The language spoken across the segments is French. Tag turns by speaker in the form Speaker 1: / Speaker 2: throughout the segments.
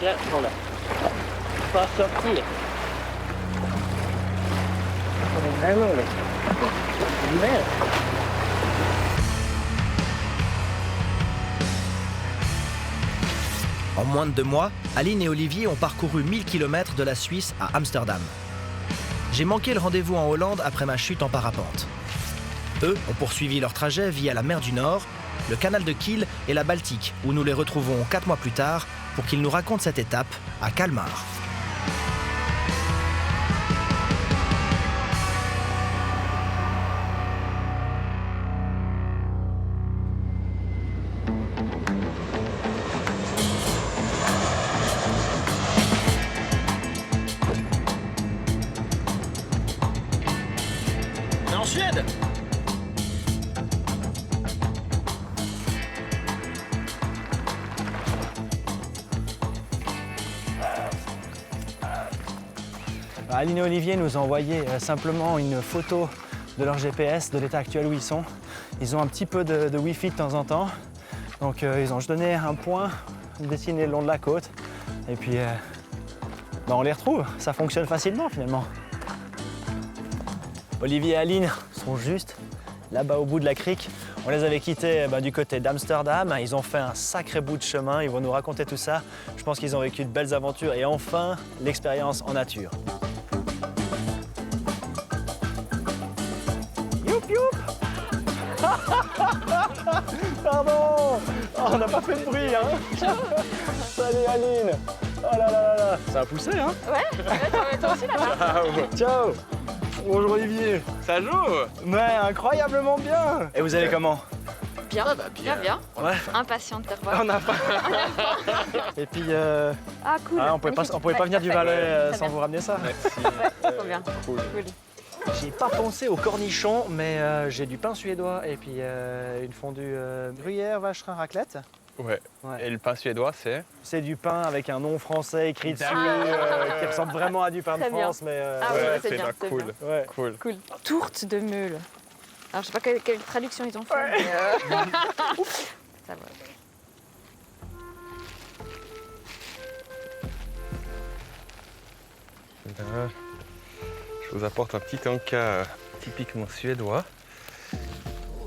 Speaker 1: Là, voilà. Pas sortir. On est vraiment là. Merde.
Speaker 2: En moins de 2 mois, Aline et Olivier ont parcouru 1000 km de la Suisse à Amsterdam. J'ai manqué le rendez-vous en Hollande après ma chute en parapente. Eux ont poursuivi leur trajet via la mer du Nord, le canal de Kiel et la Baltique, où nous les retrouvons 4 mois plus tard pour qu'ils nous racontent cette étape à Kalmar. On est en Suède!
Speaker 3: Aline et Olivier nous ont envoyé simplement une photo de leur GPS, de l'état actuel où ils sont. Ils ont un petit peu de Wi-Fi de temps en temps. Donc ils ont juste donné un point dessiné le long de la côte. Et puis on les retrouve. Ça fonctionne facilement finalement. Olivier et Aline sont juste là-bas au bout de la crique. On les avait quittés du côté d'Amsterdam. Ils ont fait un sacré bout de chemin. Ils vont nous raconter tout ça. Je pense qu'ils ont vécu de belles aventures et enfin l'expérience en nature. Youp youp. Pardon. Oh, on n'a pas fait de bruit, hein. Salut Aline. Oh là là là là. Ça a poussé, hein.
Speaker 4: Ouais, toi aussi là-bas.
Speaker 3: Ciao. Bonjour Olivier.
Speaker 5: Ça joue?
Speaker 3: Ouais, incroyablement bien. Et vous allez comment?
Speaker 4: Bien, bien.
Speaker 3: Ouais.
Speaker 4: Impatiente de te revoir.
Speaker 3: On a pas. Et puis,
Speaker 4: Ah, cool.
Speaker 3: on pouvait pas venir du Valais sans vous ramener ça.
Speaker 5: Merci.
Speaker 4: Trop bien.
Speaker 5: Cool.
Speaker 3: J'ai pas pensé aux cornichons, mais j'ai du pain suédois et puis une fondue gruyère, vacherin, raclette.
Speaker 5: Ouais.
Speaker 3: Ouais.
Speaker 5: Et le pain suédois, c'est?
Speaker 3: C'est du pain avec un nom français écrit dessus, qui ressemble vraiment à du pain de
Speaker 4: Très bien.
Speaker 3: France, mais
Speaker 4: Ah ouais, c'est bien,
Speaker 5: là,
Speaker 4: c'est
Speaker 5: cool.
Speaker 4: bien.
Speaker 3: ouais.
Speaker 5: Cool.
Speaker 4: Cool. Tourte de meule. Alors, je sais pas quelle traduction ils ont fait, mais ça va.
Speaker 5: Là, je vous apporte un petit tanka typiquement suédois.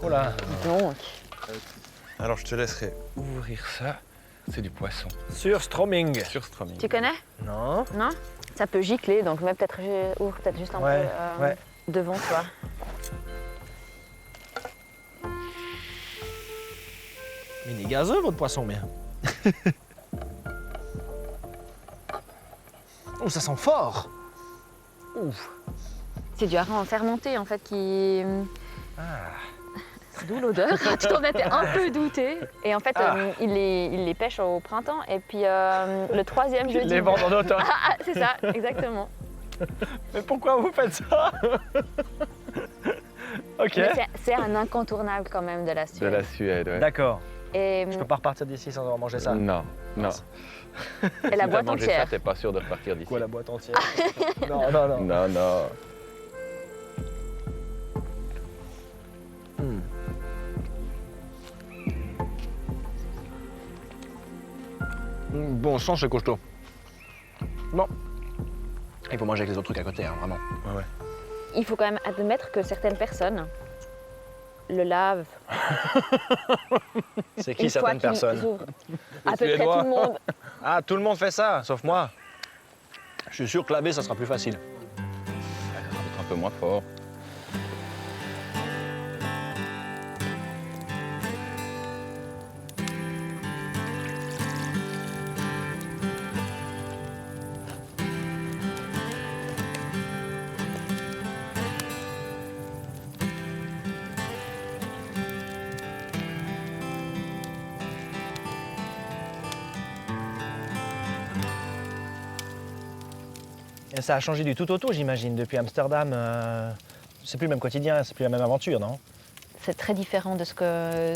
Speaker 3: Oh là.
Speaker 4: Donc,
Speaker 5: Alors je te laisserai ouvrir ça. C'est du poisson.
Speaker 3: Surströmming.
Speaker 5: Surströmming.
Speaker 4: tu connais?
Speaker 3: Non.
Speaker 4: Non? Ça peut gicler, donc mais peut-être ouvre peut-être juste un
Speaker 3: Ouais,
Speaker 4: peu
Speaker 3: ouais.
Speaker 4: devant toi.
Speaker 3: Il est gazeux votre poisson, bien. Oh, ça sent fort. Ouf.
Speaker 4: C'est du hareng fermenté en fait qui. D'où l'odeur. On était un peu douté. Et en fait, il les pêche au printemps. Et puis le troisième jeudi.
Speaker 3: Les ventes en automne.
Speaker 4: C'est ça, exactement.
Speaker 3: Mais pourquoi vous faites ça? Ok.
Speaker 4: Mais c'est un incontournable quand même de la Suède.
Speaker 5: De la Suède, ouais.
Speaker 3: D'accord.
Speaker 4: Et,
Speaker 3: Je peux pas repartir d'ici sans avoir mangé ça.
Speaker 5: Non, non.
Speaker 4: et la
Speaker 5: Si
Speaker 4: boîte
Speaker 5: t'as mangé
Speaker 4: entière.
Speaker 5: ça, t'es pas sûr de repartir d'ici.
Speaker 3: Quoi, la boîte entière? Non, non, non.
Speaker 5: Non, non.
Speaker 3: Bon sang, c'est costaud. Bon. Il faut manger avec les autres trucs à côté, hein, vraiment.
Speaker 5: Ouais, ouais.
Speaker 4: Il faut quand même admettre que certaines personnes le lavent
Speaker 3: C'est
Speaker 4: une
Speaker 3: qui
Speaker 4: fois
Speaker 3: certaines
Speaker 4: qu'ils
Speaker 3: personnes?
Speaker 4: ouvrent. À peu près tout
Speaker 5: Suédois.
Speaker 4: le monde.
Speaker 3: Ah, tout le monde fait ça, sauf moi. Je suis sûr que laver, ça sera plus facile.
Speaker 5: Peut-être un peu moins fort.
Speaker 3: Et ça a changé du tout au tout, j'imagine, depuis Amsterdam. C'est plus le même quotidien, c'est plus la même aventure, non?
Speaker 4: C'est très différent de ce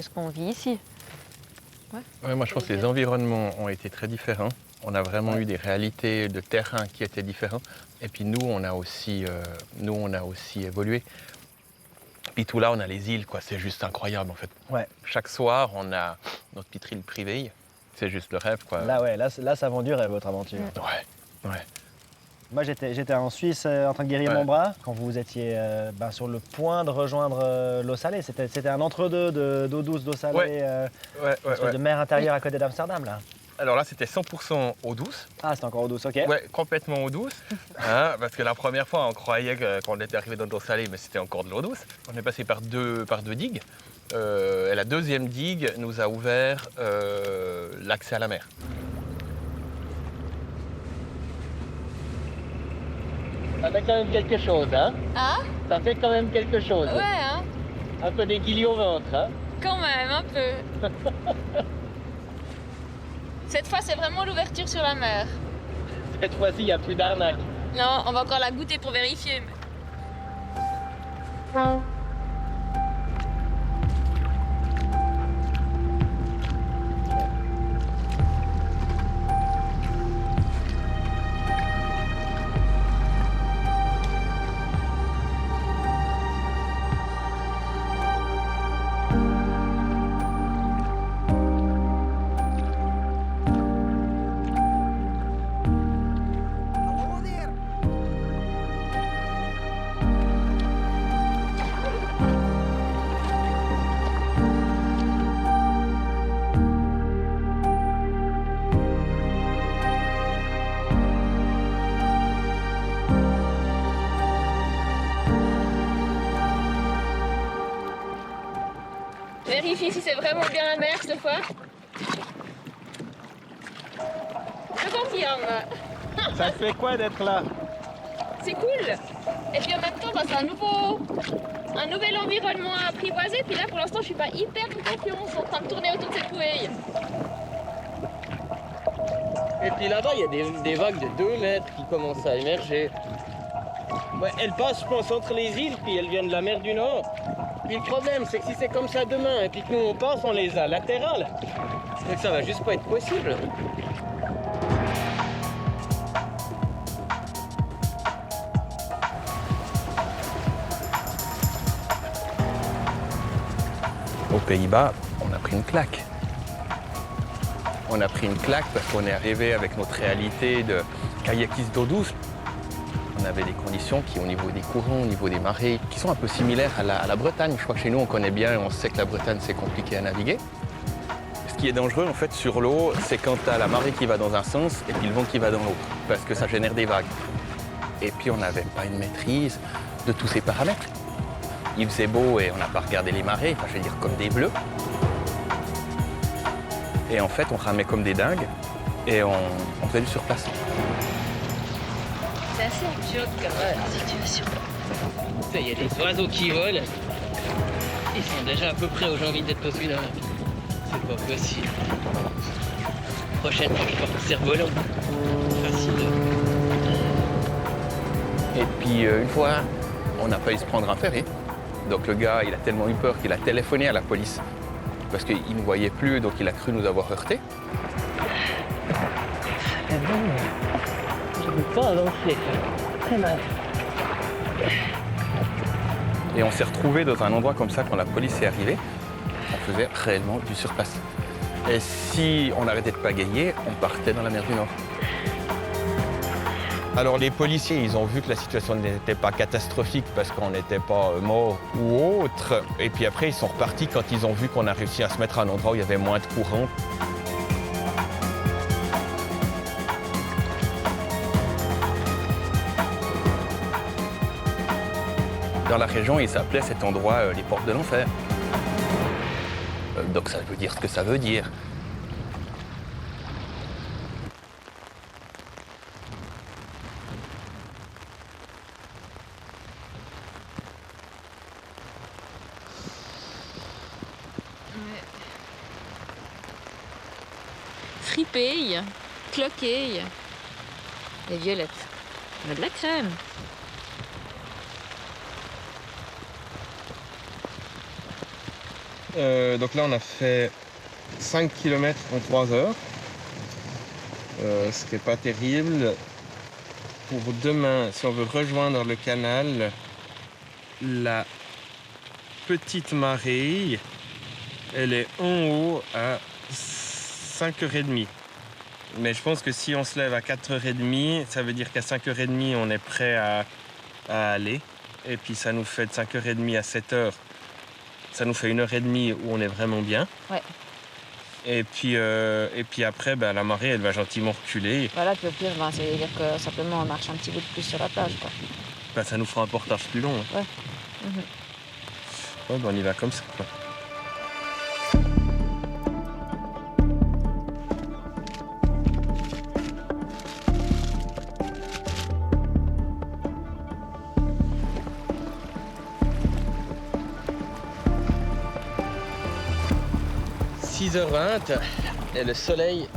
Speaker 4: qu'on vit ici.
Speaker 5: Ouais, moi je pense que les environnements ont été très différents. On a vraiment eu des réalités de terrain qui étaient différentes. Et puis nous, on a aussi évolué. Puis tout là, on a les îles, quoi. C'est juste incroyable en fait.
Speaker 3: Ouais.
Speaker 5: Chaque soir, on a notre petite île privée. C'est juste le rêve, quoi.
Speaker 3: Là, ouais, là, ça vend du rêve, votre aventure.
Speaker 5: Ouais.
Speaker 3: Moi, j'étais en Suisse en train de guérir mon bras quand vous étiez sur le point de rejoindre l'eau salée. C'était un entre-deux d'eau douce, d'eau salée, de mer intérieure à côté d'Amsterdam, là.
Speaker 5: Alors là, c'était 100% eau douce.
Speaker 3: Ah, c'était encore eau douce, ok.
Speaker 5: Ouais, complètement eau douce. Parce que la première fois, on croyait qu'on était arrivé dans l'eau salée, mais c'était encore de l'eau douce. On est passé par deux digues. Et la deuxième digue nous a ouvert l'accès à la mer.
Speaker 1: Ça fait quand même quelque chose, hein?
Speaker 6: Ah?
Speaker 1: Ça fait quand même quelque chose.
Speaker 6: Ouais, hein?
Speaker 1: Un peu d'équilibre au ventre, hein?
Speaker 6: Quand même, un peu. Cette fois, c'est vraiment l'ouverture sur la mer.
Speaker 1: Cette fois-ci, il n'y a plus d'arnaque.
Speaker 6: Non, on va encore la goûter pour vérifier. Vérifie si c'est vraiment bien la mer cette fois. Je confirme.
Speaker 1: Ça te fait quoi d'être là?
Speaker 6: C'est cool. Et puis en même temps, c'est un nouvel environnement à apprivoiser. Puis là, pour l'instant, je suis pas hyper confiante en train de tourner autour de cette bouée.
Speaker 1: Et puis là-bas, il y a des vagues de 2 mètres qui commencent à émerger. Ouais, elles passent, je pense, entre les îles, puis elles viennent de la mer du Nord. Puis le problème, c'est que si c'est comme ça demain, et puis que nous on passe, on les a latérales. Donc ça va juste pas être possible.
Speaker 5: Aux Pays-Bas, on a pris une claque. On a pris une claque parce qu'on est arrivé avec notre réalité de kayakiste d'eau douce. On avait des conditions qui, au niveau des courants, au niveau des marées, qui sont un peu similaires à la Bretagne. Je crois que chez nous, on connaît bien et on sait que la Bretagne, c'est compliqué à naviguer. Ce qui est dangereux, en fait, sur l'eau, c'est quand tu as la marée qui va dans un sens et puis le vent qui va dans l'autre, parce que ça génère des vagues. Et puis, on n'avait pas une maîtrise de tous ces paramètres. Il faisait beau et on n'a pas regardé les marées, enfin, je veux dire, comme des bleus. Et en fait, on ramait comme des dingues et on faisait du surplace.
Speaker 6: C'est assez absurde comme situation.
Speaker 1: Il y a des oiseaux qui volent. Ils sont déjà à peu près où j'ai envie d'être au Sud. C'est pas possible. Prochaine fois, je porte cerf-volant. Facile.
Speaker 5: Et puis, une fois, on n'a pas eu se prendre un ferry. Donc le gars, il a tellement eu peur qu'il a téléphoné à la police. Parce qu'il ne voyait plus, donc il a cru nous avoir heurtés.
Speaker 1: Je ne peux pas avancer. Très mal.
Speaker 5: Et on s'est retrouvés dans un endroit comme ça quand la police est arrivée. On faisait réellement du surplace. Et si on arrêtait de pagayer, on partait dans la mer du Nord. Alors les policiers, ils ont vu que la situation n'était pas catastrophique parce qu'on n'était pas mort ou autre. Et puis après, ils sont repartis quand ils ont vu qu'on a réussi à se mettre à un endroit où il y avait moins de courant. Dans la région, ils s'appelaient cet endroit les portes de l'enfer. Donc ça veut dire ce que ça veut dire.
Speaker 6: Fripée, cloquée et violette. On a de la crème.
Speaker 7: Donc là, on a fait 5 km en 3 heures, ce qui n'est pas terrible. Pour demain, si on veut rejoindre le canal, la petite marée, elle est en haut à 5h30. Mais je pense que si on se lève à 4h30, ça veut dire qu'à 5h30, on est prêt à aller. Et puis ça nous fait de 5h30 à 7h. Ça nous fait 1h30 où on est vraiment bien.
Speaker 4: Ouais.
Speaker 7: Et puis après, la marée, elle va gentiment reculer.
Speaker 4: Voilà, puis au pire, c'est-à-dire que simplement on marche un petit bout de plus sur la plage, quoi.
Speaker 7: Ça nous fera un portage plus long.
Speaker 4: Ouais.
Speaker 7: Ouais, on y va comme ça, quoi.
Speaker 1: « 6h20 et le soleil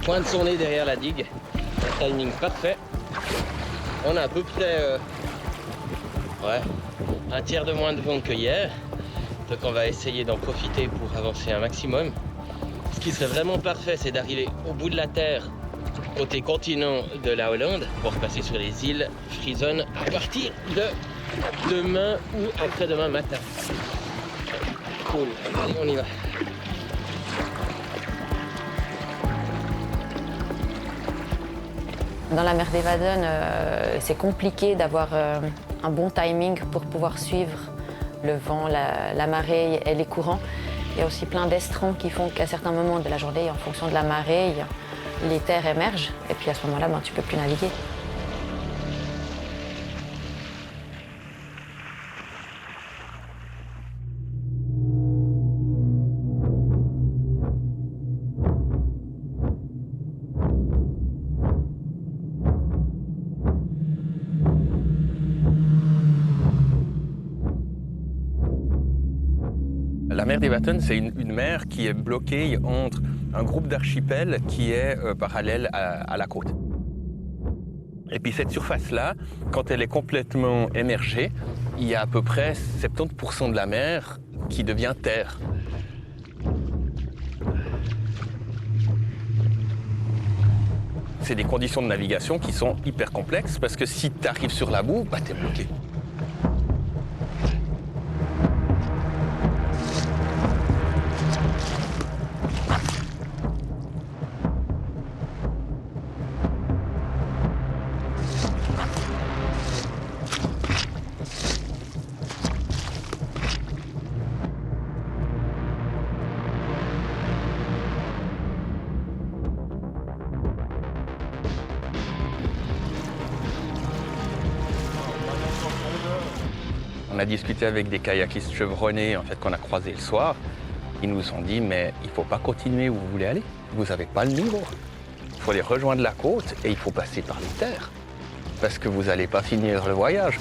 Speaker 1: pointe son nez derrière la digue. Un timing parfait. On a à peu près un tiers de moins de vent que hier. Donc on va essayer d'en profiter pour avancer un maximum. Ce qui serait vraiment parfait, c'est d'arriver au bout de la terre, côté continent de la Hollande, pour passer sur les îles Frisson à partir de demain ou après-demain matin. Cool, allez, on y va.
Speaker 4: Dans la mer d'Evaden, c'est compliqué d'avoir un bon timing pour pouvoir suivre le vent, la marée et les courants. Il y a aussi plein d'estrons qui font qu'à certains moments de la journée, en fonction de la marée, les terres émergent et puis à ce moment-là, tu ne peux plus naviguer.
Speaker 5: La mer d'Evaden, c'est une mer qui est bloquée entre un groupe d'archipels qui est parallèle à la côte. Et puis cette surface-là, quand elle est complètement émergée, il y a à peu près 70% de la mer qui devient terre. C'est des conditions de navigation qui sont hyper complexes parce que si tu arrives sur la boue, t'es bloqué. On a discuté avec des kayakistes chevronnés qu'on a croisés le soir. Ils nous ont dit, mais il ne faut pas continuer où vous voulez aller. Vous n'avez pas le niveau. Il faut aller rejoindre la côte et il faut passer par les terres. Parce que vous n'allez pas finir le voyage.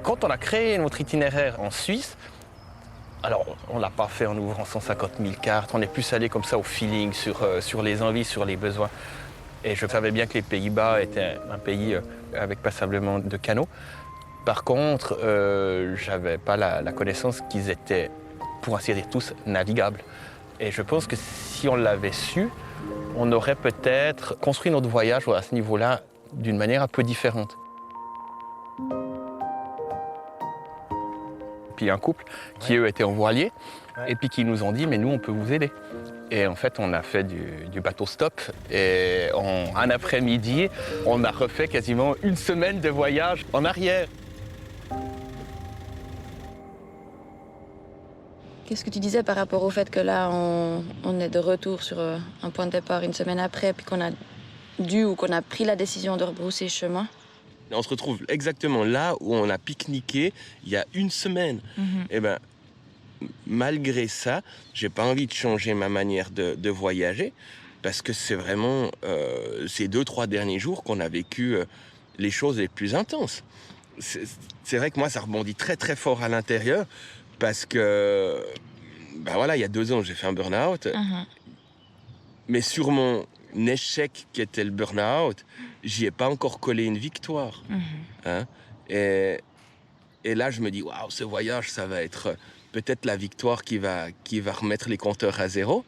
Speaker 5: Quand on a créé notre itinéraire en Suisse, alors on ne l'a pas fait en ouvrant 150 000 cartes, on est plus allé comme ça au feeling, sur les envies, sur les besoins. Et je savais bien que les Pays-Bas étaient un pays avec passablement de canaux. Par contre, je n'avais pas la connaissance qu'ils étaient, pour ainsi dire, tous navigables. Et je pense que si on l'avait su, on aurait peut-être construit notre voyage à ce niveau-là d'une manière un peu différente. Puis il y a un couple qui, eux, étaient en voilier et puis qui nous ont dit « mais nous, on peut vous aider ». Et en fait, on a fait du bateau stop et en un après-midi, on a refait quasiment une semaine de voyage en arrière.
Speaker 4: Qu'est-ce que tu disais par rapport au fait que là, on est de retour sur un point de départ une semaine après, puis qu'on a dû ou qu'on a pris la décision de rebrousser chemin?
Speaker 7: On se retrouve exactement là où on a pique-niqué il y a une semaine. Et malgré ça, j'ai pas envie de changer ma manière de voyager parce que c'est vraiment ces 2-3 derniers jours qu'on a vécu les choses les plus intenses. C'est vrai que moi, ça rebondit très très fort à l'intérieur parce que, il y a 2 ans, j'ai fait un burn-out. Mais sur mon échec qui était le burn-out, j'y ai pas encore collé une victoire. Et là, je me dis, waouh, ce voyage, ça va être peut-être la victoire qui va remettre les compteurs à zéro.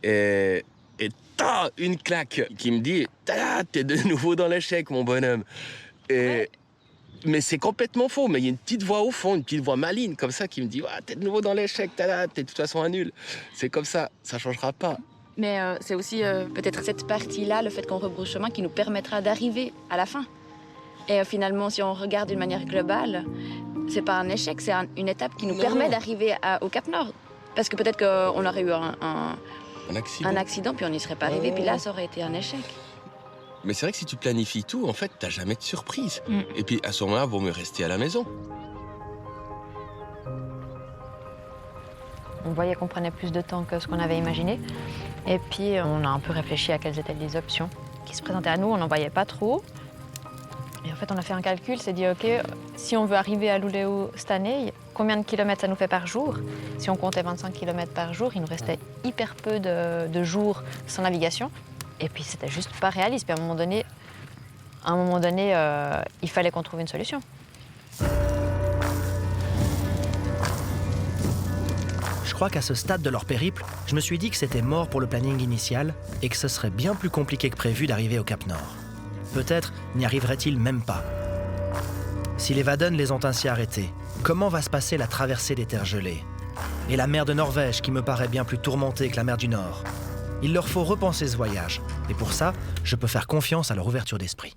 Speaker 7: Et une claque qui me dit « T'es de nouveau dans l'échec, mon bonhomme ». Mais c'est complètement faux. Mais il y a une petite voix au fond, une petite voix maligne comme ça qui me dit « T'es de nouveau dans l'échec, t'es de toute façon un nul ». C'est comme ça changera pas.
Speaker 8: Mais c'est aussi peut-être cette partie-là, le fait qu'on rebrousse chemin, qui nous permettra d'arriver à la fin. Et finalement, si on regarde d'une manière globale, c'est pas un échec, c'est une étape qui nous permet d'arriver au Cap Nord. Parce que peut-être qu'on aurait eu un accident, puis on n'y serait pas arrivé, puis là, ça aurait été un échec.
Speaker 7: Mais c'est vrai que si tu planifies tout, en fait, t'as jamais de surprise. Et puis, à ce moment-là, vaut mieux rester à la maison.
Speaker 4: On voyait qu'on prenait plus de temps que ce qu'on avait imaginé. Et puis, on a un peu réfléchi à quelles étaient les options qui se présentaient à nous. On n'en voyait pas trop. Et en fait, on a fait un calcul, s'est dit, OK, si on veut arriver à Luleå cette année, combien de kilomètres ça nous fait par jour? Si on comptait 25 kilomètres par jour, il nous restait hyper peu de jours sans navigation. Et puis, c'était juste pas réaliste. Puis à un moment donné, il fallait qu'on trouve une solution.
Speaker 2: Je crois qu'à ce stade de leur périple, je me suis dit que c'était mort pour le planning initial et que ce serait bien plus compliqué que prévu d'arriver au Cap Nord. Peut-être n'y arriverait-il même pas. Si les Waden les ont ainsi arrêtés, comment va se passer la traversée des terres gelées? Et la mer de Norvège qui me paraît bien plus tourmentée que la mer du Nord. Il leur faut repenser ce voyage. Et pour ça, je peux faire confiance à leur ouverture d'esprit.